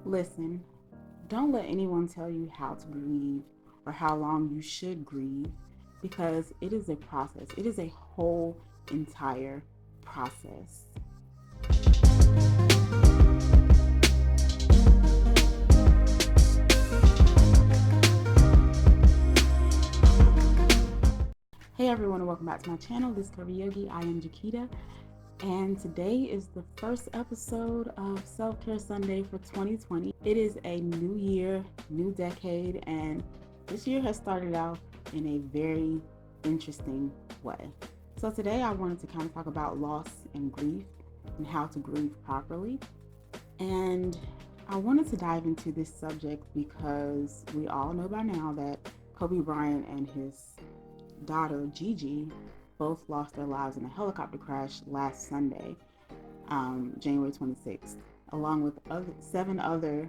Listen, don't let anyone tell you how to grieve or how long you should grieve because it is a process. It is a whole entire process. Hey everyone, and welcome back to my channel. This is Curvi Yogi. I am Jakita, and today is the first episode of Self Care Sunday for 2020. It is a new year, new decade, and this year has started out in a very interesting way. So today I wanted to kind of talk about loss and grief and how to grieve properly. And I wanted to dive into this subject because we all know by now that Kobe Bryant and his daughter Gigi both lost their lives in a helicopter crash last Sunday, January 26th, along with seven other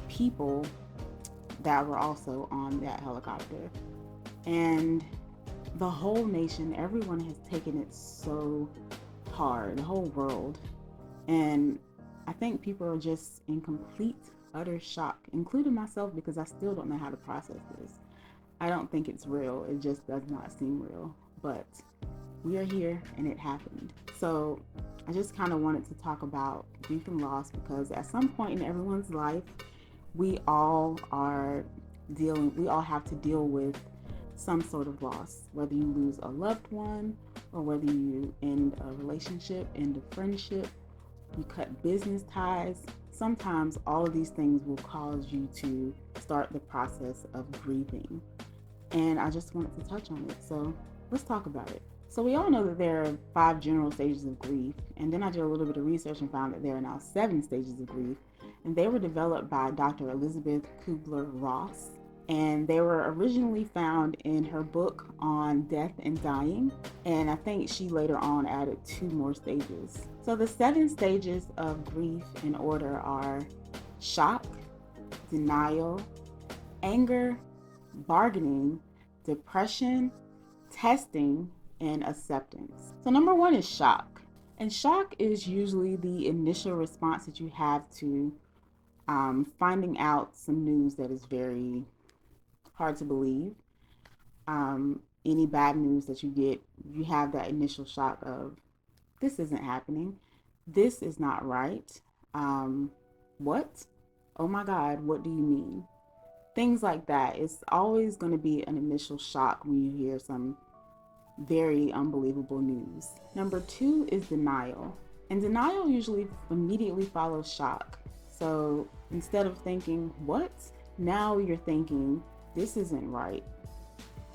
people that were also on that helicopter. And the whole nation, everyone has taken it so hard, the whole world. And I think people are just in complete, utter shock, including myself, because I still don't know how to process this. I don't think it's real. It just does not seem real. But we are here and it happened. So I just kind of wanted to talk about grief and loss because at some point in everyone's life, we all have to deal with some sort of loss, whether you lose a loved one or whether you end a relationship, end a friendship, you cut business ties. Sometimes all of these things will cause you to start the process of grieving. And I just wanted to touch on it. So let's talk about it. So we all know that there are 5 general stages of grief. And then I did a little bit of research and found that there are now 7 stages of grief. And they were developed by Dr. Elizabeth Kubler-Ross. And they were originally found in her book on death and dying. And I think she later on added 2 more stages. So the 7 stages of grief in order are shock, denial, anger, bargaining, depression, testing, and acceptance. So number 1 is shock. And shock is usually the initial response that you have to finding out some news that is very hard to believe. Any bad news that you get, you have that initial shock of, this isn't happening. This is not right. What? Oh my God, what do you mean? Things like that. It's always going to be an initial shock when you hear some very unbelievable news. Number 2 is denial. And denial usually immediately follows shock. So instead of thinking, what? Now you're thinking, this isn't right.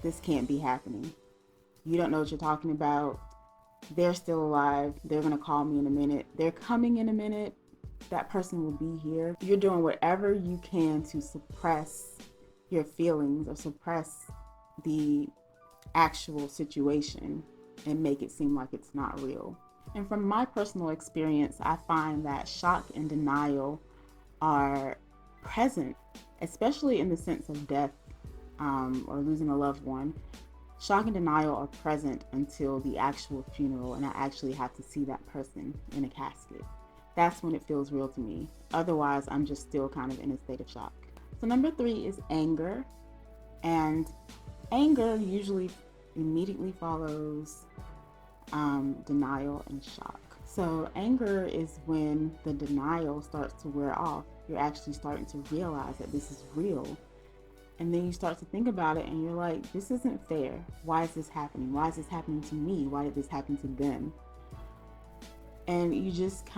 This can't be happening. You don't know what you're talking about. They're still alive. They're going to call me in a minute. They're coming in a minute. That person will be here. You're doing whatever you can to suppress your feelings or suppress the actual situation and make it seem like it's not real. And from my personal experience, I find that shock and denial are present, especially in the sense of death or losing a loved one. Shock and denial are present until the actual funeral and I actually have to see that person in a casket. That's when it feels real to me. Otherwise, I'm just still kind of in a state of shock. So number 3 is anger. And anger usually immediately follows denial and shock. So anger is when the denial starts to wear off. You're actually starting to realize that this is real. And then you start to think about it and you're like, this isn't fair. Why is this happening? Why is this happening to me? Why did this happen to them? And you just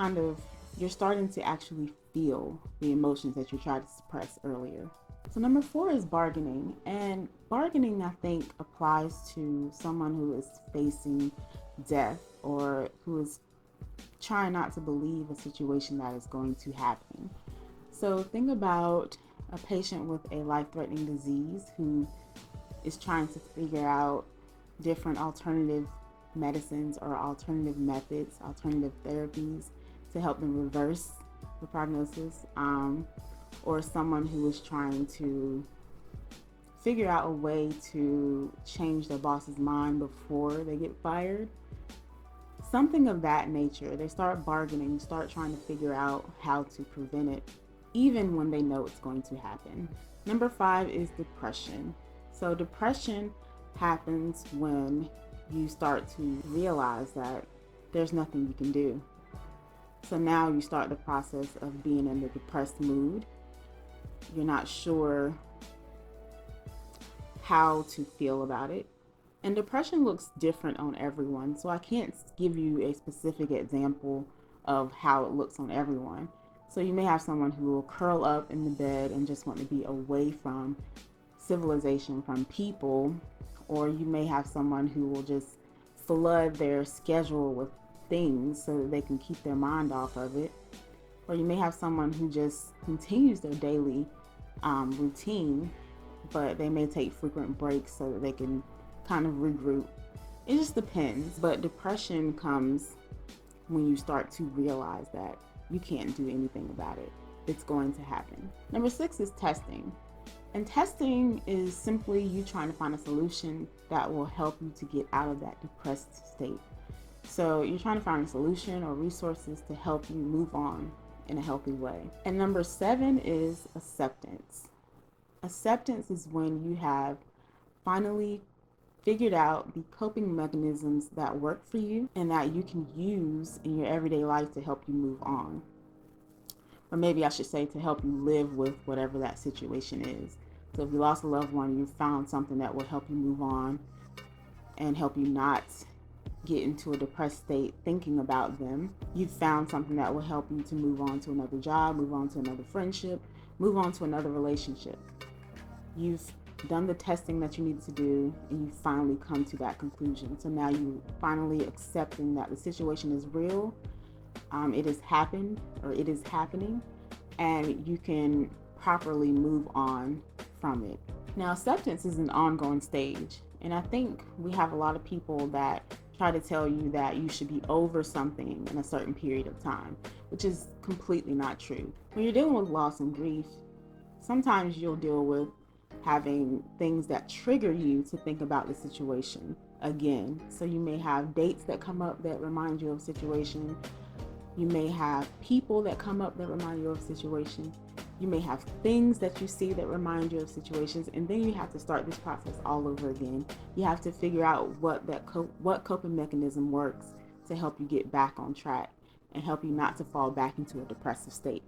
you're starting to actually feel the emotions that you tried to suppress earlier. So number 4 is bargaining. And bargaining, I think, applies to someone who is facing death or who is trying not to believe a situation that is going to happen. So think about a patient with a life-threatening disease who is trying to figure out different alternative medicines or alternative methods, alternative therapies to help them reverse the prognosis, or someone who is trying to figure out a way to change their boss's mind before they get fired. Something of that nature. They start bargaining, start trying to figure out how to prevent it even when they know it's going to happen. Number 5 is depression. So depression happens when you start to realize that there's nothing you can do. So now you start the process of being in the depressed mood. You're not sure how to feel about it. And depression looks different on everyone. So I can't give you a specific example of how it looks on everyone. So you may have someone who will curl up in the bed and just want to be away from civilization, from people, or you may have someone who will just flood their schedule with things so that they can keep their mind off of it. Or you may have someone who just continues their daily routine, but they may take frequent breaks so that they can kind of regroup. It just depends. But depression comes when you start to realize that you can't do anything about it. It's going to happen. Number 6 is testing. And testing is simply you trying to find a solution that will help you to get out of that depressed state. So you're trying to find a solution or resources to help you move on in a healthy way. And number 7 is acceptance. Acceptance is when you have finally figured out the coping mechanisms that work for you and that you can use in your everyday life to help you move on. Or maybe I should say to help you live with whatever that situation is. So if you lost a loved one, you found something that will help you move on and help you not get into a depressed state thinking about them. You've found something that will help you to move on to another job, move on to another friendship, move on to another relationship. You've done the testing that you needed to do, and you finally come to that conclusion. So now you finally accepting that the situation is real, it has happened, or it is happening, and you can properly move on from it. Now, acceptance is an ongoing stage, and I think we have a lot of people that try to tell you that you should be over something in a certain period of time, which is completely not true. When you're dealing with loss and grief, sometimes you'll deal with having things that trigger you to think about the situation again. So you may have dates that come up that remind you of a situation. You may have people that come up that remind you of a situation. You may have things that you see that remind you of situations, and then you have to start this process all over again. You have to figure out what coping mechanism works to help you get back on track and help you not to fall back into a depressive state.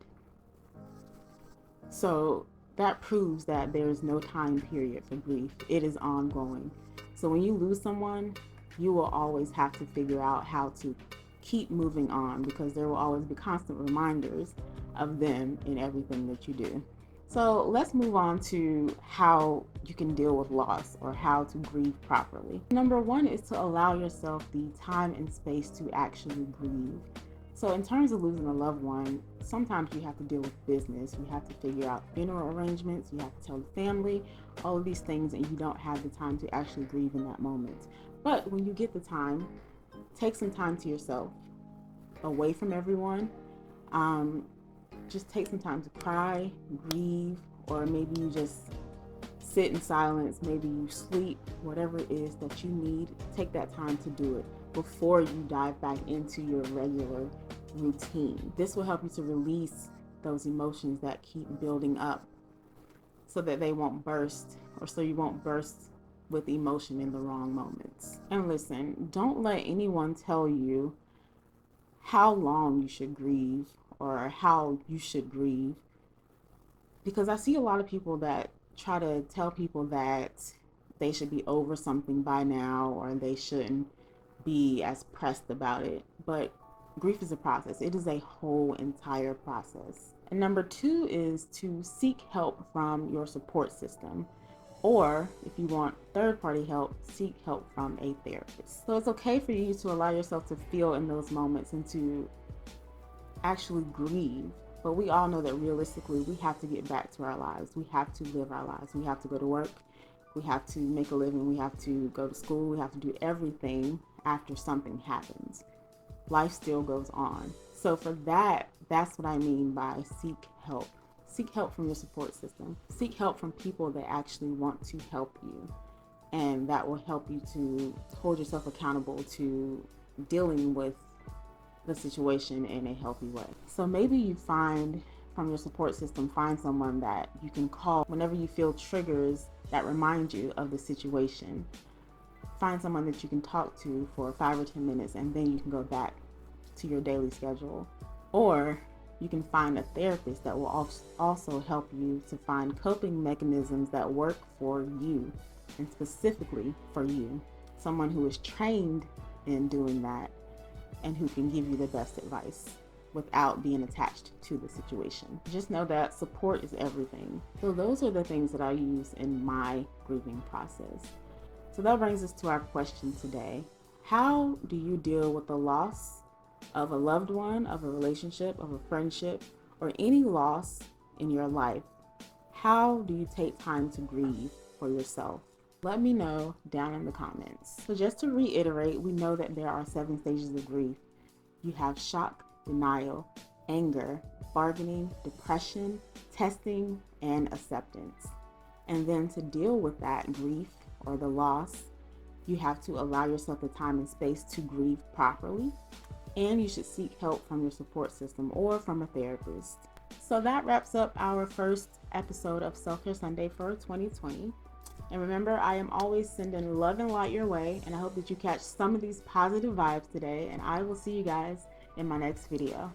So that proves that there is no time period for grief. It is ongoing. So when you lose someone, you will always have to figure out how to keep moving on, because there will always be constant reminders of them in everything that you do. So let's move on to how you can deal with loss, or how to grieve properly. Number 1 is to allow yourself the time and space to actually grieve. So in terms of losing a loved one, sometimes you have to deal with business. You have to figure out funeral arrangements. You have to tell the family, all of these things, and you don't have the time to actually grieve in that moment. But when you get the time, take some time to yourself, away from everyone. Just take some time to cry, grieve, or maybe you just sit in silence. Maybe you sleep, whatever it is that you need. Take that time to do it before you dive back into your regular routine. This will help you to release those emotions that keep building up so that they won't burst, or so you won't burst with emotion in the wrong moments. And listen, don't let anyone tell you how long you should grieve or how you should grieve, because I see a lot of people that try to tell people that they should be over something by now, or they shouldn't be as pressed about it. But grief is a process. It is a whole entire process. And number 2 is to seek help from your support system. Or if you want third-party help, seek help from a therapist. So it's okay for you to allow yourself to feel in those moments and to actually grieve. But we all know that realistically, we have to get back to our lives. We have to live our lives. We have to go to work. We have to make a living. We have to go to school. We have to do everything after something happens. Life still goes on. So for that, that's what I mean by seek help. Seek help from your support system. Seek help from people that actually want to help you, and that will help you to hold yourself accountable to dealing with the situation in a healthy way. So maybe you find from your support system, find someone that you can call whenever you feel triggers that remind you of the situation. Find someone that you can talk to for 5 or 10 minutes, and then you can go back to your daily schedule. Or you can find a therapist that will also help you to find coping mechanisms that work for you, and specifically for you. Someone who is trained in doing that and who can give you the best advice without being attached to the situation. Just know that support is everything. So those are the things that I use in my grieving process. So that brings us to our question today. How do you deal with the loss of a loved one, of a relationship, of a friendship, or any loss in your life? How do you take time to grieve for yourself? Let me know down in the comments. So just to reiterate, we know that there are 7 stages of grief. You have shock, denial, anger, bargaining, depression, testing, and acceptance. And then to deal with that grief or the loss, you have to allow yourself the time and space to grieve properly. And you should seek help from your support system or from a therapist. So that wraps up our first episode of Self-Care Sunday for 2020. And remember, I am always sending love and light your way, and I hope that you catch some of these positive vibes today, and I will see you guys in my next video.